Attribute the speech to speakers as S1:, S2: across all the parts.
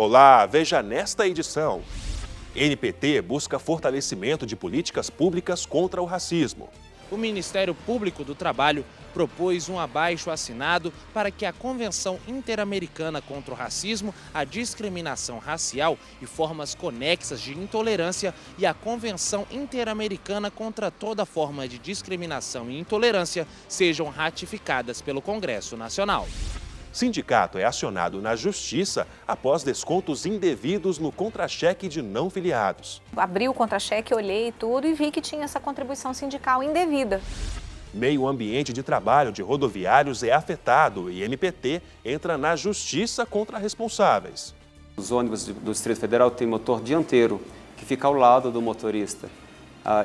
S1: Olá, veja nesta edição. NPT busca fortalecimento de políticas públicas contra o racismo.
S2: O Ministério Público do Trabalho propôs um abaixo-assinado para que a Convenção Interamericana contra o Racismo, a Discriminação Racial e Formas Conexas de Intolerância e a Convenção Interamericana contra toda forma de discriminação e intolerância sejam ratificadas pelo Congresso Nacional.
S1: Sindicato é acionado na Justiça após descontos indevidos no contra-cheque de não filiados.
S3: Abri o contra-cheque, olhei tudo e vi que tinha essa contribuição sindical indevida.
S1: Meio ambiente de trabalho de rodoviários é afetado e MPT entra na Justiça contra responsáveis.
S4: Os ônibus do Distrito Federal têm motor dianteiro, que fica ao lado do motorista.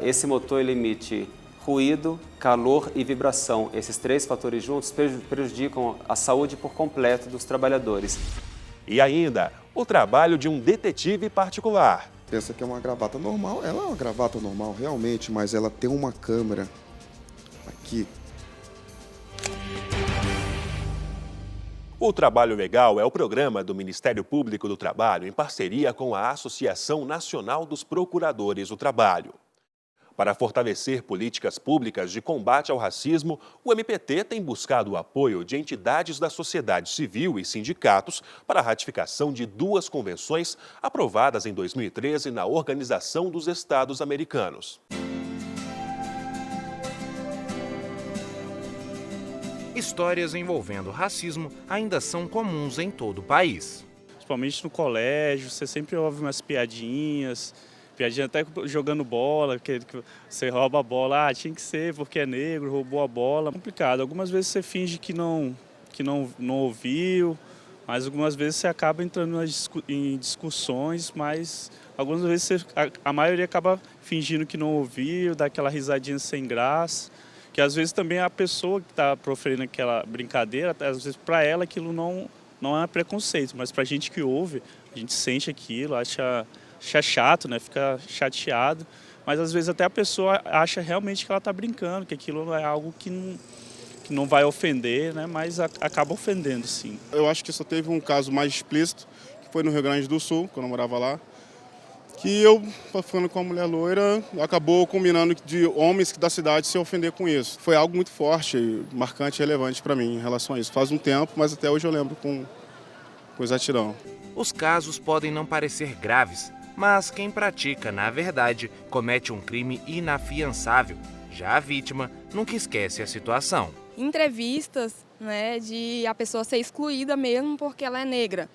S4: Esse motor ele emite ruído, calor e vibração. Esses três fatores juntos prejudicam a saúde por completo dos trabalhadores.
S1: E ainda, o trabalho de um detetive particular.
S5: Pensa que é uma gravata normal, ela é uma gravata normal realmente, mas ela tem uma câmera aqui.
S1: O Trabalho Legal é o programa do Ministério Público do Trabalho em parceria com a Associação Nacional dos Procuradores do Trabalho. Para fortalecer políticas públicas de combate ao racismo, o MPT tem buscado o apoio de entidades da sociedade civil e sindicatos para a ratificação de 2 convenções aprovadas em 2013 na Organização dos Estados Americanos.
S2: Histórias envolvendo racismo ainda são comuns em todo o país.
S6: Principalmente no colégio, você sempre ouve umas piadinha até jogando bola, que você rouba a bola, tinha que ser porque é negro, roubou a bola. É complicado. Algumas vezes você finge que não ouviu, mas algumas vezes você acaba entrando em discussões, mas algumas vezes a maioria acaba fingindo que não ouviu, dá aquela risadinha sem graça, que às vezes também a pessoa que está proferindo aquela brincadeira, às vezes para ela aquilo não é preconceito, mas para a gente que ouve, a gente sente aquilo, acha chato, né? Fica chateado, mas às vezes até a pessoa acha realmente que ela está brincando, que aquilo não é algo que não vai ofender, né? Mas acaba ofendendo, sim.
S7: Eu acho que só teve um caso mais explícito, que foi no Rio Grande do Sul, quando eu morava lá, que eu, falando com uma mulher loira, acabou combinando de homens da cidade se ofender com isso. Foi algo muito forte, marcante e relevante para mim em relação a isso. Faz um tempo, mas até hoje eu lembro com exatidão.
S2: Os casos podem não parecer graves, mas quem pratica, na verdade, comete um crime inafiançável. Já a vítima nunca esquece a situação.
S8: Entrevistas, né, de a pessoa ser excluída mesmo porque ela é negra,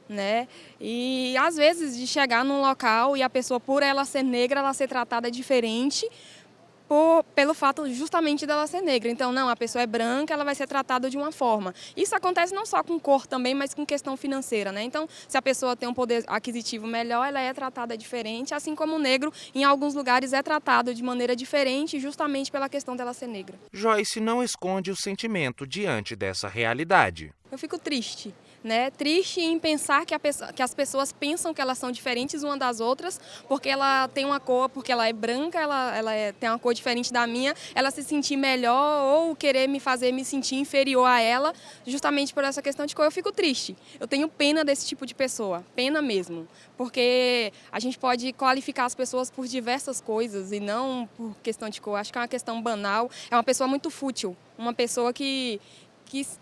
S8: né? E às vezes de chegar num local e a pessoa, por ela ser negra, ela ser tratada diferente pelo fato justamente dela ser negra. Então, não, a pessoa é branca, ela vai ser tratada de uma forma. Isso acontece não só com cor também, mas com questão financeira, né? Então, se a pessoa tem um poder aquisitivo melhor, ela é tratada diferente, assim como o negro, em alguns lugares, é tratado de maneira diferente, justamente pela questão dela ser negra.
S2: Joyce não esconde o sentimento diante dessa realidade.
S8: Eu fico triste, né? Triste em pensar que as pessoas pensam que elas são diferentes uma das outras, porque ela tem uma cor, porque ela é branca, tem uma cor diferente da minha, ela se sentir melhor ou querer me fazer me sentir inferior a ela, justamente por essa questão de cor. Eu fico triste. Eu tenho pena desse tipo de pessoa, pena mesmo, porque a gente pode qualificar as pessoas por diversas coisas e não por questão de cor. Acho que é uma questão banal, é uma pessoa muito fútil, uma pessoa que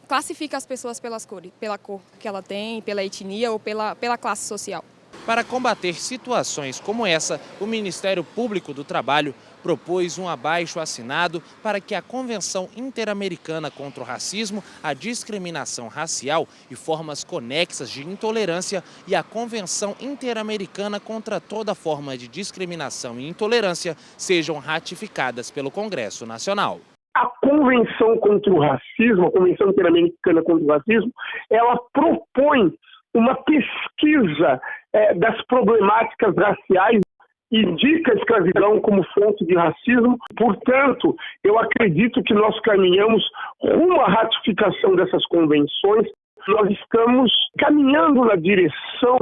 S8: classifica as pessoas pela cor que ela tem, pela etnia ou pela classe social.
S2: Para combater situações como essa, o Ministério Público do Trabalho propôs um abaixo-assinado para que a Convenção Interamericana contra o Racismo, a Discriminação Racial e Formas Conexas de Intolerância e a Convenção Interamericana contra toda forma de discriminação e intolerância sejam ratificadas pelo Congresso Nacional.
S9: A Convenção contra o Racismo, a Convenção Interamericana contra o Racismo, ela propõe uma pesquisa das problemáticas raciais, indica a escravidão como fonte de racismo. Portanto, eu acredito que nós caminhamos rumo à ratificação dessas convenções. Nós estamos caminhando na direção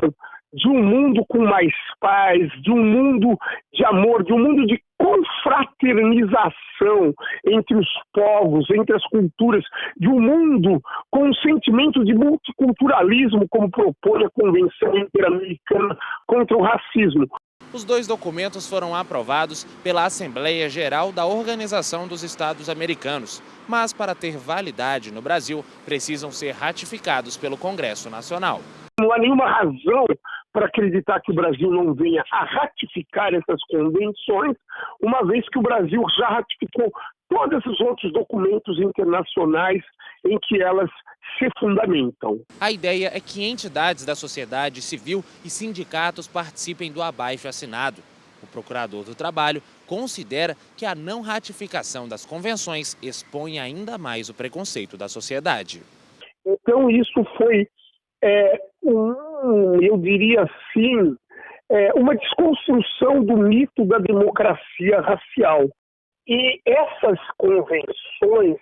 S9: de um mundo com mais paz, de um mundo de amor, de um mundo de confraternização fraternização entre os povos, entre as culturas, de um mundo com um sentimento de multiculturalismo, como propõe a Convenção Interamericana contra o Racismo.
S2: Os dois documentos foram aprovados pela Assembleia Geral da Organização dos Estados Americanos, mas para ter validade no Brasil, precisam ser ratificados pelo Congresso Nacional.
S9: Não há nenhuma razão para acreditar que o Brasil não venha a ratificar essas convenções, uma vez que o Brasil já ratificou todos os outros documentos internacionais em que elas se fundamentam.
S2: A ideia é que entidades da sociedade civil e sindicatos participem do abaixo-assinado. O procurador do trabalho considera que a não ratificação das convenções expõe ainda mais o preconceito da sociedade.
S9: Então isso foi, eu diria assim, uma desconstrução do mito da democracia racial. E essas convenções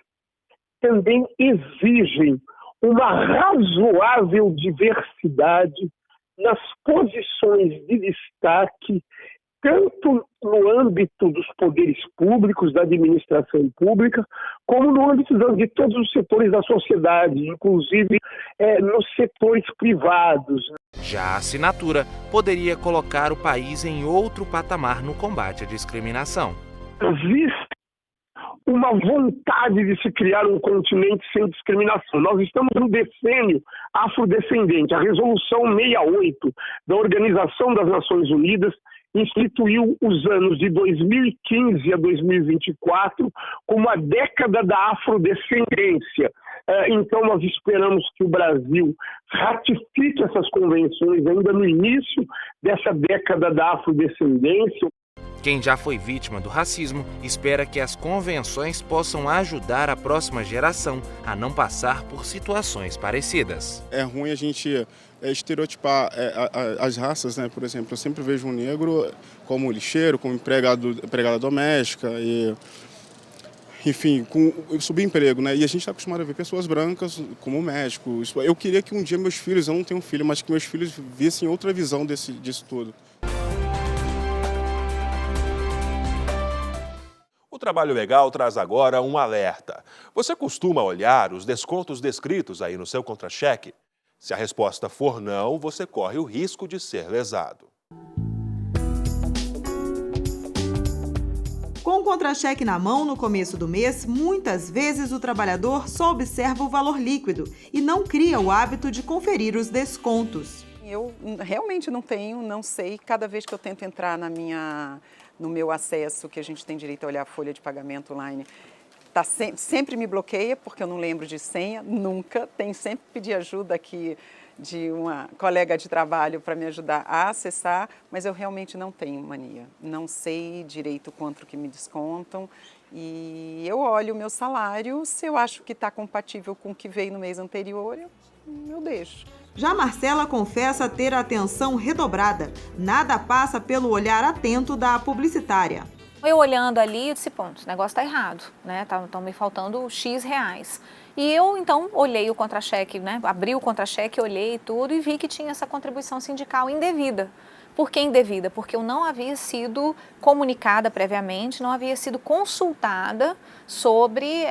S9: também exigem uma razoável diversidade nas posições de destaque, tanto no âmbito dos poderes públicos, da administração pública, como no âmbito de todos os setores da sociedade, inclusive nos setores privados.
S2: Já a assinatura poderia colocar o país em outro patamar no combate à discriminação.
S9: Existe uma vontade de se criar um continente sem discriminação. Nós estamos no decênio afrodescendente. A Resolução 68 da Organização das Nações Unidas instituiu os anos de 2015 a 2024 como a década da afrodescendência. Então, nós esperamos que o Brasil ratifique essas convenções ainda no início dessa década da afrodescendência.
S2: Quem já foi vítima do racismo espera que as convenções possam ajudar a próxima geração a não passar por situações parecidas.
S7: É ruim a gente estereotipar as raças, né? Por exemplo, eu sempre vejo um negro como lixeiro, como empregada doméstica, e, enfim, com subemprego, né? E a gente está acostumado a ver pessoas brancas como médico. Eu queria que um dia meus filhos, eu não tenho filho, mas que meus filhos vissem outra visão disso tudo.
S1: O Trabalho Legal traz agora um alerta. Você costuma olhar os descontos descritos aí no seu contra-cheque? Se a resposta for não, você corre o risco de ser lesado.
S10: Com o contra-cheque na mão no começo do mês, muitas vezes o trabalhador só observa o valor líquido e não cria o hábito de conferir os descontos.
S11: Eu realmente não sei, cada vez que eu tento entrar no meu acesso, que a gente tem direito a olhar a folha de pagamento online, sempre me bloqueia, porque eu não lembro de senha, nunca. Tem sempre que pedir ajuda aqui de uma colega de trabalho para me ajudar a acessar, mas eu realmente não tenho mania. Não sei direito quanto que me descontam e eu olho o meu salário, se eu acho que está compatível com o que veio no mês anterior, eu deixo.
S10: Já Marcela confessa ter a atenção redobrada. Nada passa pelo olhar atento da publicitária.
S3: Eu olhando ali, eu disse, ponto, esse negócio está errado, né? Estão me faltando X reais. E eu, então, olhei o contra-cheque, né? Abri o contra-cheque, olhei tudo e vi que tinha essa contribuição sindical indevida. Por que indevida? Porque eu não havia sido comunicada previamente, não havia sido consultada sobre,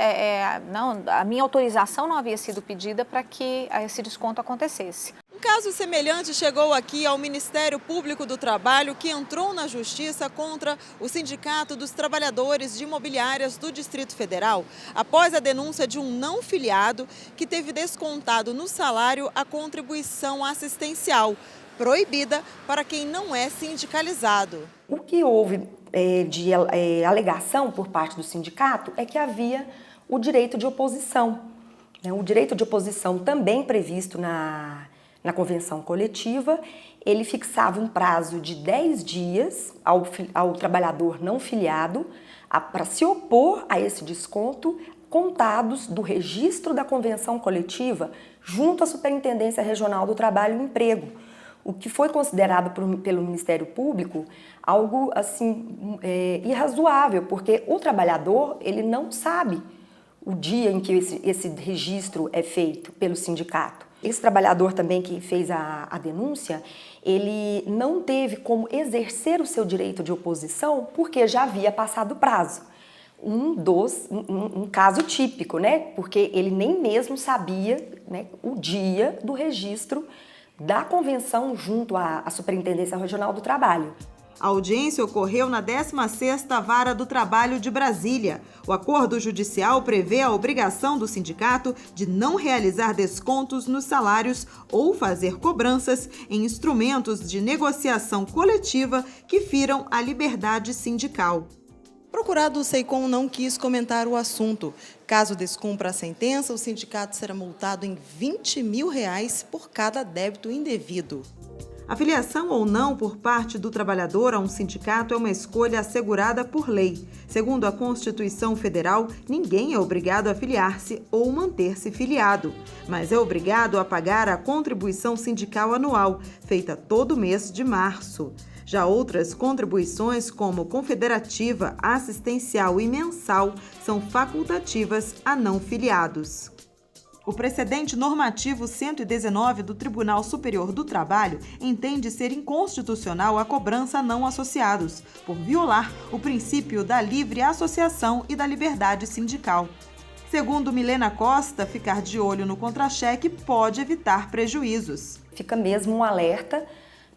S3: a minha autorização não havia sido pedida para que esse desconto acontecesse.
S10: Um caso semelhante chegou aqui ao Ministério Público do Trabalho, que entrou na Justiça contra o Sindicato dos Trabalhadores de Imobiliárias do Distrito Federal, após a denúncia de um não filiado que teve descontado no salário a contribuição assistencial, proibida para quem não é sindicalizado.
S12: O que houve de alegação por parte do sindicato é que havia o direito de oposição. O direito de oposição também previsto na convenção coletiva, ele fixava um prazo de 10 dias ao trabalhador não filiado para se opor a esse desconto, contados do registro da convenção coletiva junto à Superintendência Regional do Trabalho e Emprego, o que foi considerado pelo Ministério Público algo assim irrazoável, porque o trabalhador ele não sabe o dia em que esse registro é feito pelo sindicato. Esse trabalhador também que fez a denúncia, ele não teve como exercer o seu direito de oposição porque já havia passado o prazo. Um caso típico, né? Porque ele nem mesmo sabia, né, o dia do registro da convenção junto à Superintendência Regional do Trabalho.
S10: A audiência ocorreu na 16ª Vara do Trabalho de Brasília. O acordo judicial prevê a obrigação do sindicato de não realizar descontos nos salários ou fazer cobranças em instrumentos de negociação coletiva que firam a liberdade sindical. Procurado, o SEICOM não quis comentar o assunto. Caso descumpra a sentença, o sindicato será multado em R$20 mil por cada débito indevido. A filiação ou não por parte do trabalhador a um sindicato é uma escolha assegurada por lei. Segundo a Constituição Federal, ninguém é obrigado a filiar-se ou manter-se filiado, mas é obrigado a pagar a contribuição sindical anual, feita todo mês de março. Já outras contribuições, como confederativa, assistencial e mensal, são facultativas a não filiados. O precedente normativo 119 do Tribunal Superior do Trabalho entende ser inconstitucional a cobrança a não associados, por violar o princípio da livre associação e da liberdade sindical. Segundo Milena Costa, ficar de olho no contra-cheque pode evitar prejuízos.
S12: Fica mesmo um alerta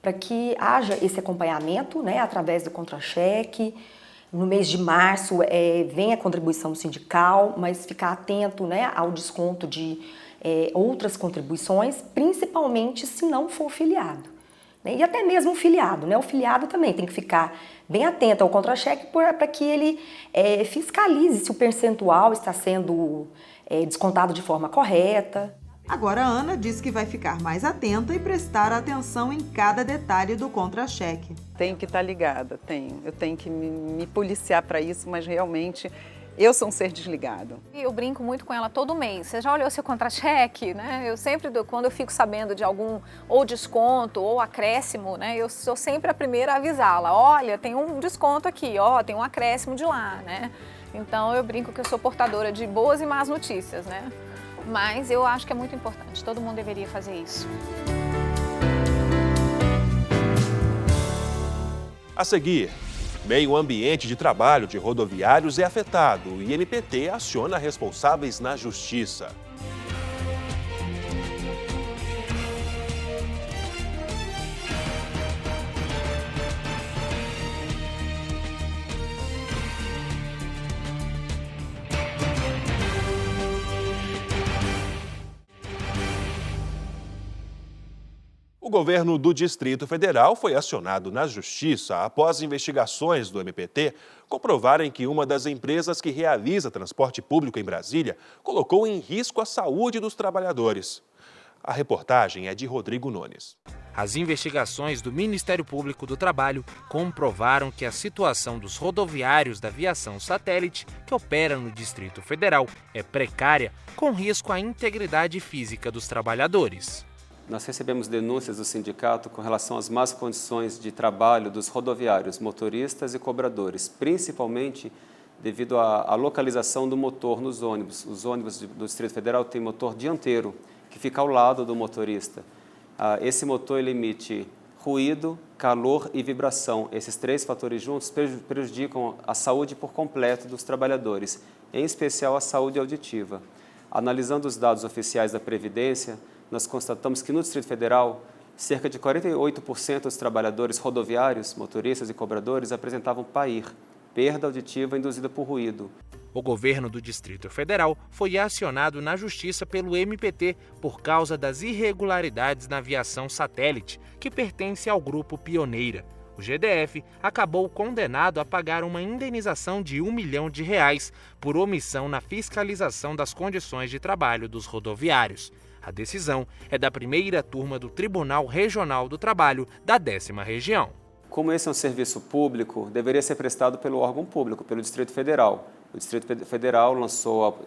S12: para que haja esse acompanhamento, né, através do contra-cheque. No mês de março vem a contribuição sindical, mas ficar atento, né, ao desconto de outras contribuições, principalmente se não for filiado. Né? E até mesmo o filiado, né? O filiado também tem que ficar bem atento ao contra-cheque para que ele fiscalize se o percentual está sendo descontado de forma correta.
S10: Agora a Ana diz que vai ficar mais atenta e prestar atenção em cada detalhe do contra-cheque.
S11: Tenho que estar ligada, eu tenho que me policiar para isso, mas realmente eu sou um ser desligado.
S3: Eu brinco muito com ela todo mês. Você já olhou seu contra-cheque, né? Eu sempre, quando eu fico sabendo de algum ou desconto ou acréscimo, né? Eu sou sempre a primeira a avisá-la. Olha, tem um desconto aqui, ó, tem um acréscimo de lá, né? Então eu brinco que eu sou portadora de boas e más notícias, né? Mas eu acho que é muito importante, todo mundo deveria fazer isso.
S1: A seguir, meio ambiente de trabalho de rodoviários é afetado e MPT aciona responsáveis na Justiça. O governo do Distrito Federal foi acionado na Justiça após investigações do MPT comprovarem que uma das empresas que realiza transporte público em Brasília colocou em risco a saúde dos trabalhadores. A reportagem é de Rodrigo Nunes.
S2: As investigações do Ministério Público do Trabalho comprovaram que a situação dos rodoviários da aviação satélite, que opera no Distrito Federal, é precária, com risco à integridade física dos trabalhadores.
S4: Nós recebemos denúncias do sindicato com relação às más condições de trabalho dos rodoviários, motoristas e cobradores, principalmente devido à localização do motor nos ônibus. Os ônibus do Distrito Federal têm motor dianteiro, que fica ao lado do motorista. Esse motor ele emite ruído, calor e vibração. Esses três fatores juntos prejudicam a saúde por completo dos trabalhadores, em especial a saúde auditiva. Analisando os dados oficiais da Previdência, nós constatamos que no Distrito Federal, cerca de 48% dos trabalhadores rodoviários, motoristas e cobradores apresentavam PAIR, perda auditiva induzida por ruído.
S2: O governo do Distrito Federal foi acionado na Justiça pelo MPT por causa das irregularidades na aviação satélite, que pertence ao grupo Pioneira. O GDF acabou condenado a pagar uma indenização de R$1 milhão por omissão na fiscalização das condições de trabalho dos rodoviários. A decisão é da primeira turma do Tribunal Regional do Trabalho da 10ª Região.
S4: Como esse é um serviço público, deveria ser prestado pelo órgão público, pelo Distrito Federal. O Distrito Federal lançou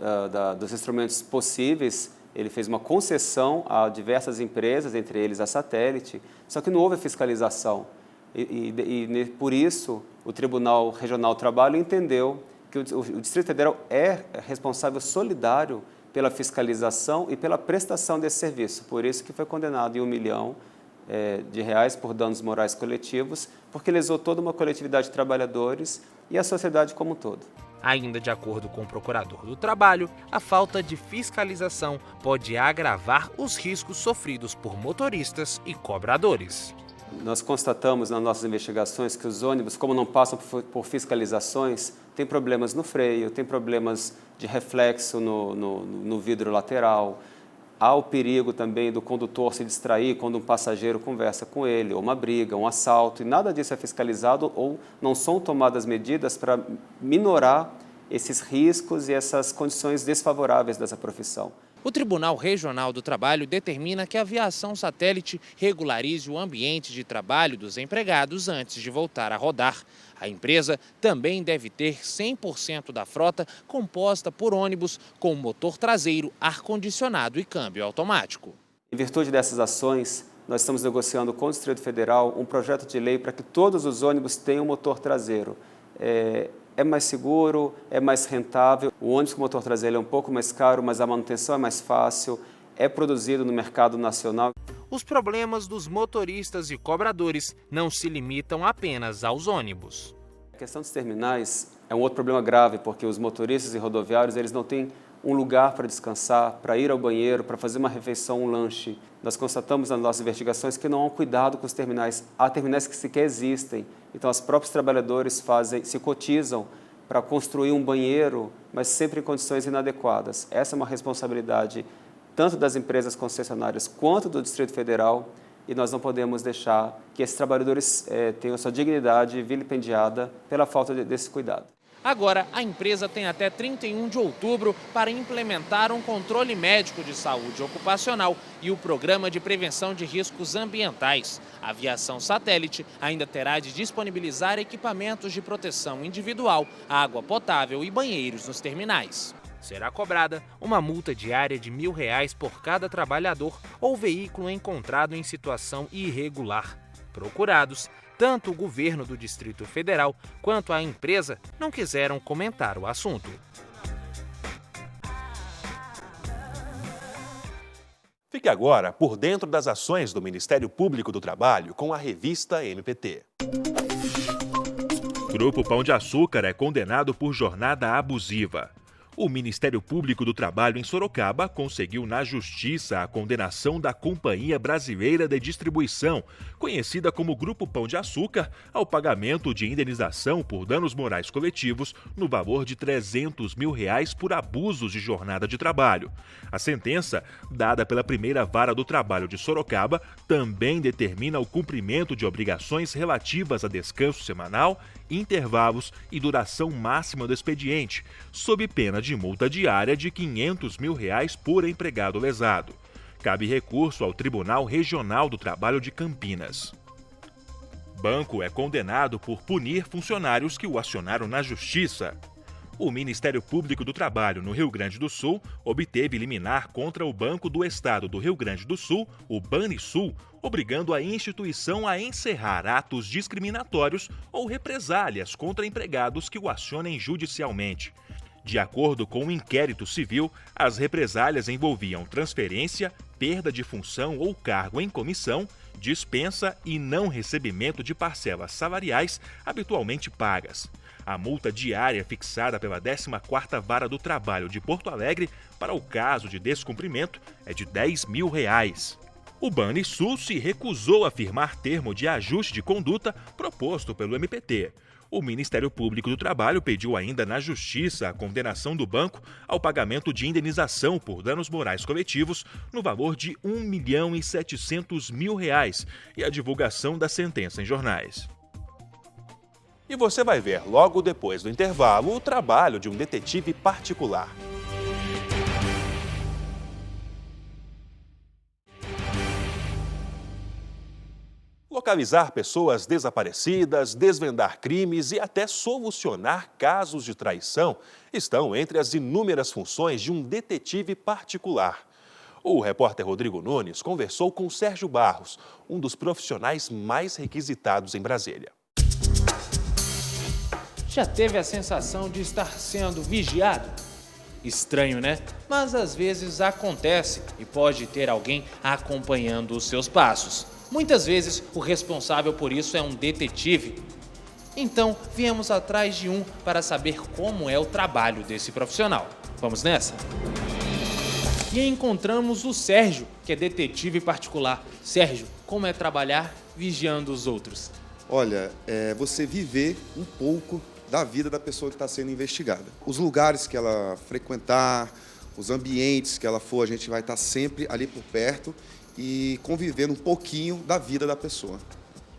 S4: dos instrumentos possíveis, ele fez uma concessão a diversas empresas, entre eles a Satélite, só que não houve fiscalização. E por isso, o Tribunal Regional do Trabalho entendeu que o Distrito Federal é responsável solidário pela fiscalização e pela prestação desse serviço. Por isso que foi condenado em R$1 milhão por danos morais coletivos, porque lesou toda uma coletividade de trabalhadores e a sociedade como um todo.
S2: Ainda de acordo com o Procurador do Trabalho, a falta de fiscalização pode agravar os riscos sofridos por motoristas e cobradores.
S4: Nós constatamos nas nossas investigações que os ônibus, como não passam por fiscalizações, têm problemas no freio, têm problemas de reflexo no vidro lateral. Há o perigo também do condutor se distrair quando um passageiro conversa com ele, ou uma briga, um assalto, e nada disso é fiscalizado ou não são tomadas medidas para minorar esses riscos e essas condições desfavoráveis dessa profissão.
S2: O Tribunal Regional do Trabalho determina que a aviação satélite regularize o ambiente de trabalho dos empregados antes de voltar a rodar. A empresa também deve ter 100% da frota composta por ônibus com motor traseiro, ar-condicionado e câmbio automático.
S4: Em virtude dessas ações, nós estamos negociando com o Distrito Federal um projeto de lei para que todos os ônibus tenham motor traseiro. É mais seguro, é mais rentável. O ônibus com motor traseiro é um pouco mais caro, mas a manutenção é mais fácil, é produzido no mercado nacional.
S2: Os problemas dos motoristas e cobradores não se limitam apenas aos ônibus.
S4: A questão dos terminais é um outro problema grave, porque os motoristas e rodoviários eles não têm um lugar para descansar, para ir ao banheiro, para fazer uma refeição, um lanche. Nós constatamos nas nossas investigações que não há um cuidado com os terminais. Há terminais que sequer existem. Então, os próprios trabalhadores se cotizam para construir um banheiro, mas sempre em condições inadequadas. Essa é uma responsabilidade tanto das empresas concessionárias quanto do Distrito Federal, e nós não podemos deixar que esses trabalhadores tenham sua dignidade vilipendiada pela falta desse cuidado.
S2: Agora, a empresa tem até 31 de outubro para implementar um controle médico de saúde ocupacional e o programa de prevenção de riscos ambientais. A aviação satélite ainda terá de disponibilizar equipamentos de proteção individual, água potável e banheiros nos terminais. Será cobrada uma multa diária de R$1.000 por cada trabalhador ou veículo encontrado em situação irregular. Procurados, tanto o governo do Distrito Federal quanto a empresa não quiseram comentar o assunto.
S1: Fique agora por dentro das ações do Ministério Público do Trabalho com a revista MPT. Grupo Pão de Açúcar é condenado por jornada abusiva. O Ministério Público do Trabalho em Sorocaba conseguiu na Justiça a condenação da Companhia Brasileira de Distribuição, conhecida como Grupo Pão de Açúcar, ao pagamento de indenização por danos morais coletivos no valor de R$300 mil por abusos de jornada de trabalho. A sentença, dada pela primeira vara do trabalho de Sorocaba, também determina o cumprimento de obrigações relativas a descanso semanal, intervalos e duração máxima do expediente, sob pena de multa diária de R$500 mil por empregado lesado. Cabe recurso ao Tribunal Regional do Trabalho de Campinas. Banco é condenado por punir funcionários que o acionaram na Justiça. O Ministério Público do Trabalho no Rio Grande do Sul obteve liminar contra o Banco do Estado do Rio Grande do Sul, o Banrisul, obrigando a instituição a encerrar atos discriminatórios ou represálias contra empregados que o acionem judicialmente. De acordo com o inquérito civil, as represálias envolviam transferência, perda de função ou cargo em comissão, dispensa e não recebimento de parcelas salariais habitualmente pagas. A multa diária fixada pela 14ª Vara do Trabalho de Porto Alegre para o caso de descumprimento é de R$10 mil. O Banrisul se recusou a firmar termo de ajuste de conduta proposto pelo MPT. O Ministério Público do Trabalho pediu ainda na Justiça a condenação do banco ao pagamento de indenização por danos morais coletivos no valor de R$1.700.000 e a divulgação da sentença em jornais. E você vai ver logo depois do intervalo o trabalho de um detetive particular. Localizar pessoas desaparecidas, desvendar crimes e até solucionar casos de traição estão entre as inúmeras funções de um detetive particular. O repórter Rodrigo Nunes conversou com Sérgio Barros, um dos profissionais mais requisitados em Brasília.
S2: Já teve a sensação de estar sendo vigiado? Estranho, né? Mas às vezes acontece e pode ter alguém acompanhando os seus passos. Muitas vezes o responsável por isso é um detetive. Então, viemos atrás de um para saber como é o trabalho desse profissional. Vamos nessa? E encontramos o Sérgio, que é detetive particular. Sérgio, como é trabalhar vigiando os outros?
S5: Olha, você viver um pouco da vida da pessoa que está sendo investigada. Os lugares que ela frequentar, os ambientes que ela for, a gente vai estar sempre ali por perto e convivendo um pouquinho da vida da pessoa.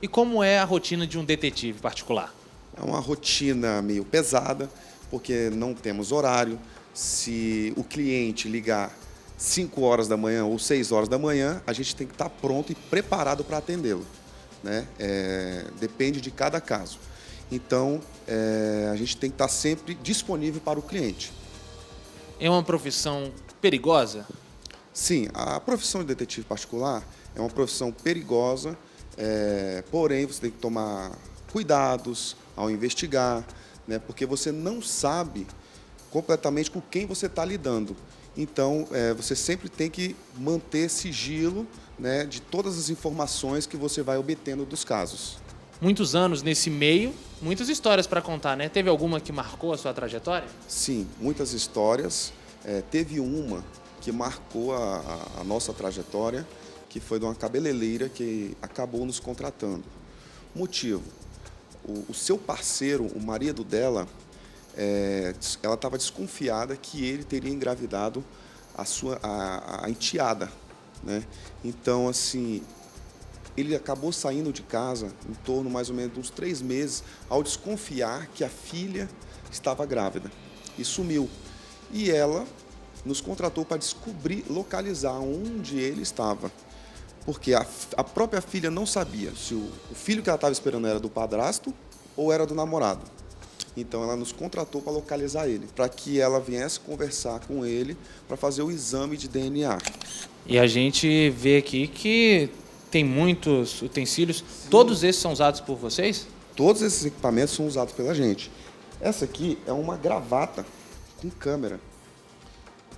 S2: E como é a rotina de um detetive particular?
S5: É uma rotina meio pesada, porque não temos horário. Se o cliente ligar 5 horas da manhã ou 6 horas da manhã, a gente tem que estar pronto e preparado para atendê-lo, né? Depende de cada caso. Então, a gente tem que estar sempre disponível para o cliente.
S2: É uma profissão perigosa?
S5: Sim, a profissão de detetive particular é uma profissão perigosa, porém você tem que tomar cuidados ao investigar, né? Porque você não sabe completamente com quem você está lidando. Então, você sempre tem que manter sigilo, né, de todas as informações que você vai obtendo dos casos.
S2: Muitos anos nesse meio, muitas histórias para contar, né? Teve alguma que marcou a sua trajetória?
S5: Sim, muitas histórias. Teve uma que marcou a nossa trajetória, que foi de uma cabeleireira que acabou nos contratando. Motivo, o seu parceiro, o marido dela, ela estava desconfiada que ele teria engravidado a enteada, né? Então, assim, ele acabou saindo de casa em torno mais ou menos de uns 3 meses, ao desconfiar que a filha estava grávida, e sumiu. E ela nos contratou para descobrir, localizar onde ele estava, porque a própria filha não sabia se o filho que ela estava esperando era do padrasto ou era do namorado. Então, ela nos contratou para localizar ele, para que ela viesse conversar com ele para fazer o exame de DNA.
S2: E a gente vê aqui que tem muitos utensílios. Sim. Todos esses são usados por vocês?
S5: Todos esses equipamentos são usados pela gente. Essa aqui é uma gravata com câmera.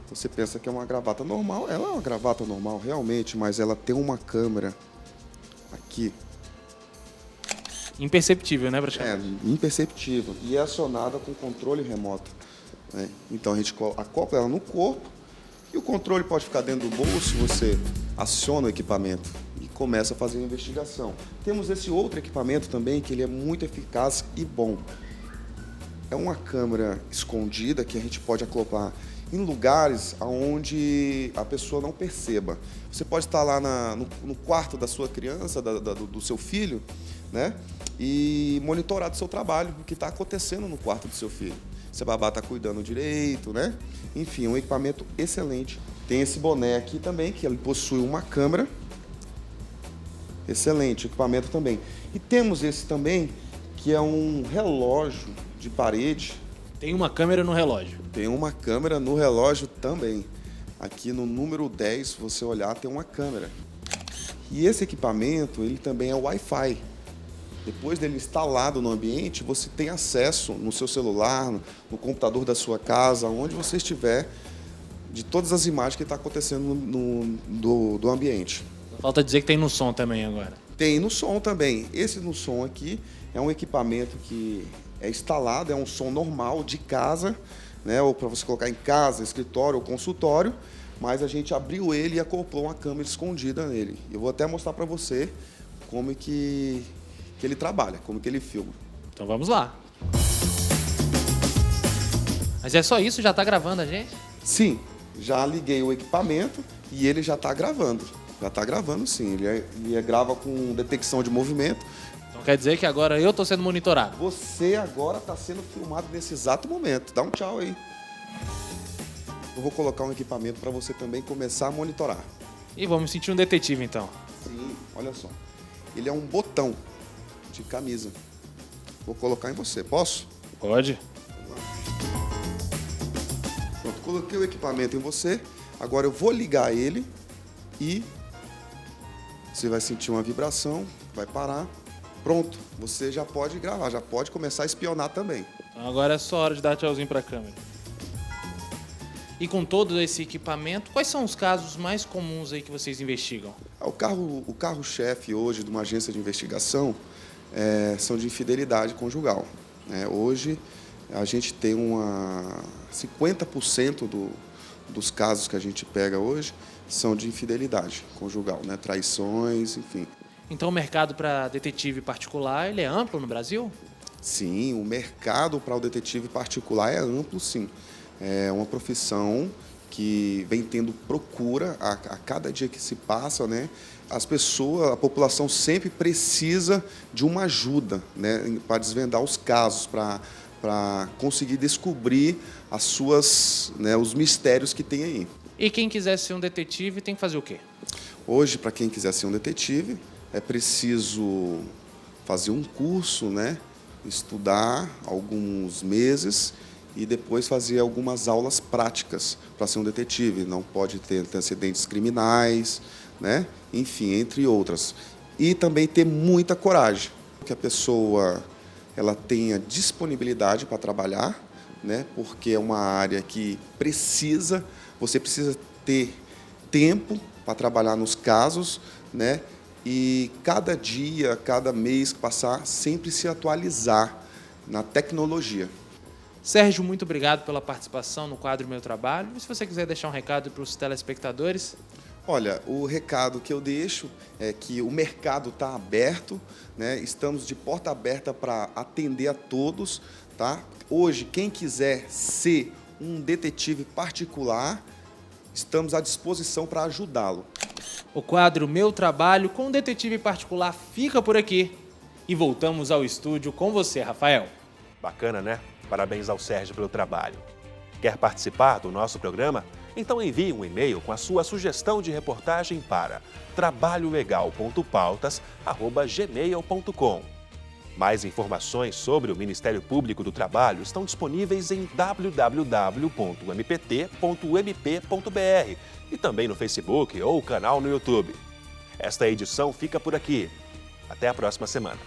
S5: Você pensa que é uma gravata normal, ela é uma gravata normal realmente, mas ela tem uma câmera aqui.
S2: Imperceptível, né, praticamente?
S5: Imperceptível. E é acionada com controle remoto, né? Então a gente acopla ela no corpo e o controle pode ficar dentro do bolso, você aciona o equipamento e começa a fazer a investigação. Temos esse outro equipamento também, que ele é muito eficaz e bom. É uma câmera escondida que a gente pode acoplar em lugares onde a pessoa não perceba. Você pode estar lá no quarto da sua criança, do seu filho, né? E monitorar do seu trabalho, o que está acontecendo no quarto do seu filho. Se a babá está cuidando direito, né? Enfim, um equipamento excelente. Tem esse boné aqui também, que ele possui uma câmera. Excelente equipamento também. E temos esse também, que é um relógio de parede.
S2: Tem uma câmera no relógio?
S5: Tem uma câmera no relógio também. Aqui no número 10, se você olhar, tem uma câmera. E esse equipamento, ele também é Wi-Fi. Depois dele instalado no ambiente, você tem acesso no seu celular, no computador da sua casa, onde você estiver, de todas as imagens que estão acontecendo do ambiente.
S2: Falta dizer que tem no som também agora.
S5: Tem no som também. Esse no som aqui é um equipamento que é instalado, é um som normal de casa, né, ou para você colocar em casa, escritório ou consultório, mas a gente abriu ele e acoplou uma câmera escondida nele. Eu vou até mostrar para você como é que ele trabalha, como que ele filma.
S2: Então vamos lá. Mas é só isso? Já está gravando a gente?
S5: Sim, já liguei o equipamento e ele já está gravando. Já está gravando, sim. Ele grava com detecção de movimento.
S2: Então quer dizer que agora eu estou sendo monitorado?
S5: Você agora está sendo filmado nesse exato momento. Dá um tchau aí. Eu vou colocar um equipamento para você também começar a monitorar.
S2: E vamos sentir um detetive, então.
S5: Sim, olha só. Ele é um botão de camisa. Vou colocar em você. Posso?
S2: Pode.
S5: Pronto, coloquei o equipamento em você. Agora eu vou ligar ele e você vai sentir uma vibração, vai parar. Pronto, você já pode gravar, já pode começar a espionar também.
S2: Então agora é só hora de dar tchauzinho para a câmera. E com todo esse equipamento, quais são os casos mais comuns aí que vocês investigam?
S5: O carro-chefe hoje de uma agência de investigação são de infidelidade conjugal. Hoje, a gente tem 50% dos casos que a gente pega hoje são de infidelidade conjugal, né? Traições, enfim.
S2: Então o mercado para detetive particular ele é amplo no Brasil?
S5: Sim, o mercado para o detetive particular é amplo, sim. É uma profissão que vem tendo procura a cada dia que se passa, né? A população sempre precisa de uma ajuda, né? Para desvendar os casos, para conseguir descobrir os mistérios que tem aí.
S2: E quem quiser ser um detetive tem que fazer o quê?
S5: Hoje, para quem quiser ser um detetive, é preciso fazer um curso, né? Estudar alguns meses e depois fazer algumas aulas práticas para ser um detetive. Não pode ter antecedentes criminais, né? Enfim, entre outras. E também ter muita coragem, que a pessoa ela tenha disponibilidade para trabalhar, né? Porque é uma área que você precisa ter tempo para trabalhar nos casos, né? E cada dia, cada mês que passar, sempre se atualizar na tecnologia.
S2: Sérgio, muito obrigado pela participação no quadro Meu Trabalho. E se você quiser deixar um recado para os telespectadores?
S5: Olha, o recado que eu deixo é que o mercado está aberto, né? Estamos de porta aberta para atender a todos, tá? Hoje, quem quiser ser um detetive particular, estamos à disposição para ajudá-lo.
S2: O quadro Meu Trabalho com o detetive particular fica por aqui. E voltamos ao estúdio com você, Rafael.
S1: Bacana, né? Parabéns ao Sérgio pelo trabalho. Quer participar do nosso programa? Então envie um e-mail com a sua sugestão de reportagem para trabalholegal.pautas@gmail.com. Mais informações sobre o Ministério Público do Trabalho estão disponíveis em www.mpt.mp.br e também no Facebook ou canal no YouTube. Esta edição fica por aqui. Até a próxima semana.